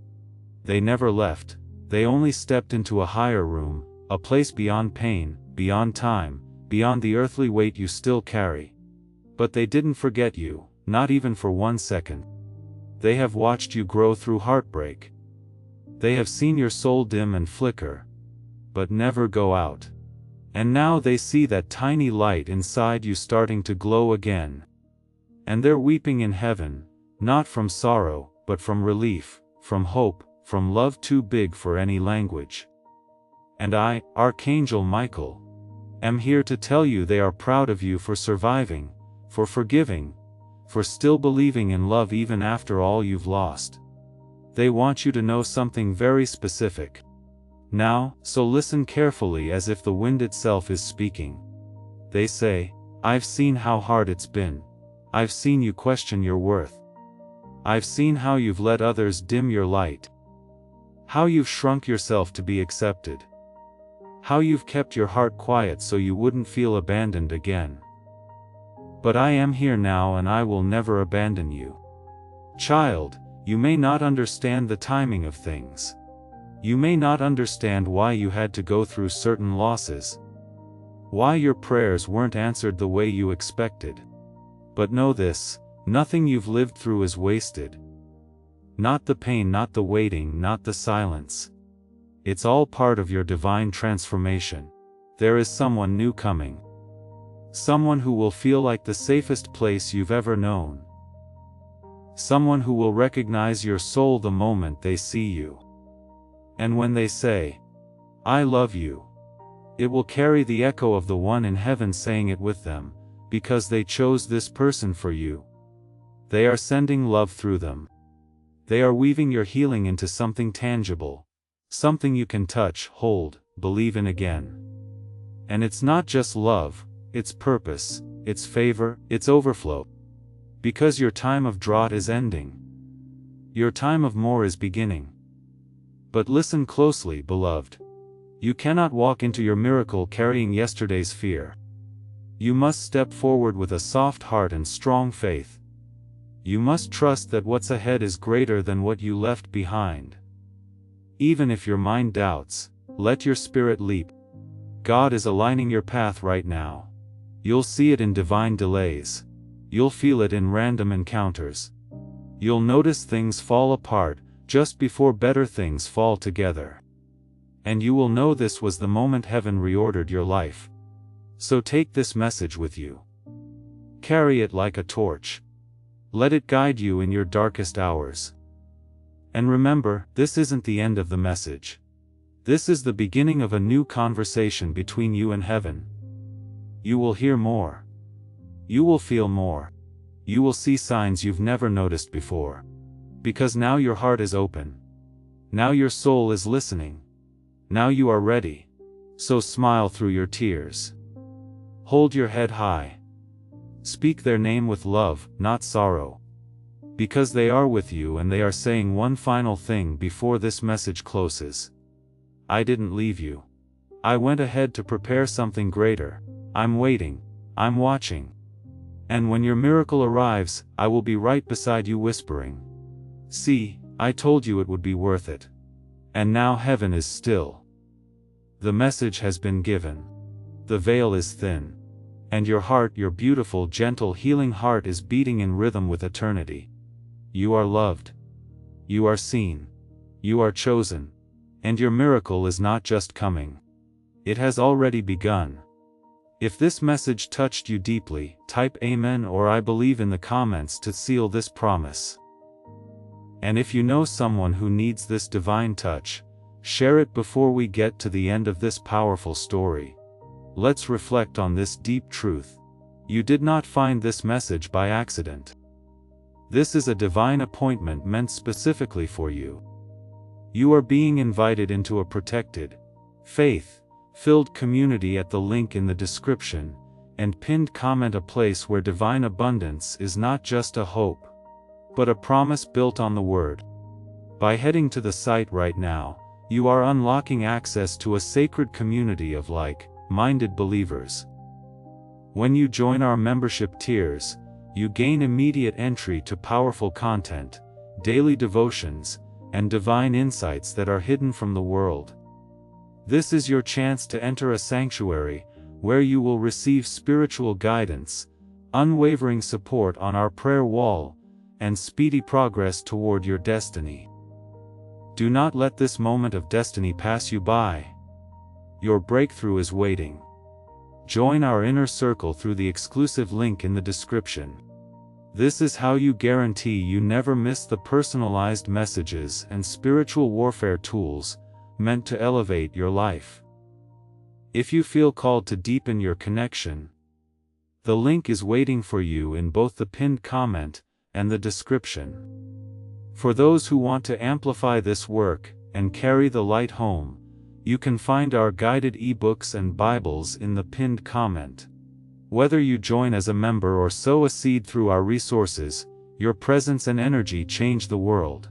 They never left. They only stepped into a higher room, a place beyond pain, beyond time, beyond the earthly weight you still carry. But they didn't forget you, not even for 1 second. They have watched you grow through heartbreak. They have seen your soul dim and flicker, but never go out. And now they see that tiny light inside you starting to glow again. And they're weeping in heaven, not from sorrow, but from relief, from hope, from love too big for any language. And I, Archangel Michael, am here to tell you they are proud of you for surviving, for forgiving, for still believing in love even after all you've lost. They want you to know something very specific. Now, so listen carefully as if the wind itself is speaking. They say, I've seen how hard it's been. I've seen you question your worth. I've seen how you've let others dim your light. How you've shrunk yourself to be accepted. How you've kept your heart quiet so you wouldn't feel abandoned again. But I am here now and I will never abandon you. Child, you may not understand the timing of things. You may not understand why you had to go through certain losses. Why your prayers weren't answered the way you expected. But know this, nothing you've lived through is wasted. Not the pain, not the waiting, not the silence. It's all part of your divine transformation. There is someone new coming. Someone who will feel like the safest place you've ever known. Someone who will recognize your soul the moment they see you. And when they say, I love you, it will carry the echo of the one in heaven saying it with them, because they chose this person for you. They are sending love through them. They are weaving your healing into something tangible, something you can touch, hold, believe in again. And it's not just love, it's purpose, it's favor, it's overflow. Because your time of drought is ending. Your time of more is beginning. But listen closely, beloved. You cannot walk into your miracle carrying yesterday's fear. You must step forward with a soft heart and strong faith. You must trust that what's ahead is greater than what you left behind. Even if your mind doubts, let your spirit leap. God is aligning your path right now. You'll see it in divine delays. You'll feel it in random encounters. You'll notice things fall apart just before better things fall together. And you will know this was the moment heaven reordered your life. So take this message with you. Carry it like a torch. Let it guide you in your darkest hours. And remember, this isn't the end of the message. This is the beginning of a new conversation between you and heaven. You will hear more. You will feel more. You will see signs you've never noticed before. Because now your heart is open. Now your soul is listening. Now you are ready. So smile through your tears. Hold your head high. Speak their name with love, not sorrow. Because they are with you and they are saying one final thing before this message closes. I didn't leave you. I went ahead to prepare something greater. I'm waiting. I'm watching. And when your miracle arrives, I will be right beside you whispering. See, I told you it would be worth it. And now heaven is still. The message has been given. The veil is thin. And your heart, your beautiful, gentle, healing heart, is beating in rhythm with eternity. You are loved. You are seen. You are chosen. And your miracle is not just coming. It has already begun. If this message touched you deeply, type Amen or I believe in the comments to seal this promise. And if you know someone who needs this divine touch, share it before we get to the end of this powerful story. Let's reflect on this deep truth. You did not find this message by accident. This is a divine appointment meant specifically for you. You are being invited into a protected, faith-filled community at the link in the description and pinned comment, a place where divine abundance is not just a hope, but a promise built on the Word. By heading to the site right now, you are unlocking access to a sacred community of like-minded believers. When you join our membership tiers, you gain immediate entry to powerful content, daily devotions, and divine insights that are hidden from the world. This is your chance to enter a sanctuary, where you will receive spiritual guidance, unwavering support on our prayer wall, and speedy progress toward your destiny. Do not let this moment of destiny pass you by. Your breakthrough is waiting. Join our inner circle through the exclusive link in the description. This is how you guarantee you never miss the personalized messages and spiritual warfare tools meant to elevate your life. If you feel called to deepen your connection, the link is waiting for you in both the pinned comment and the description. For those who want to amplify this work and carry the light home, you can find our guided ebooks and Bibles in the pinned comment. Whether you join as a member or sow a seed through our resources, your presence and energy change the world.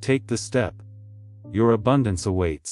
Take the step. Your abundance awaits.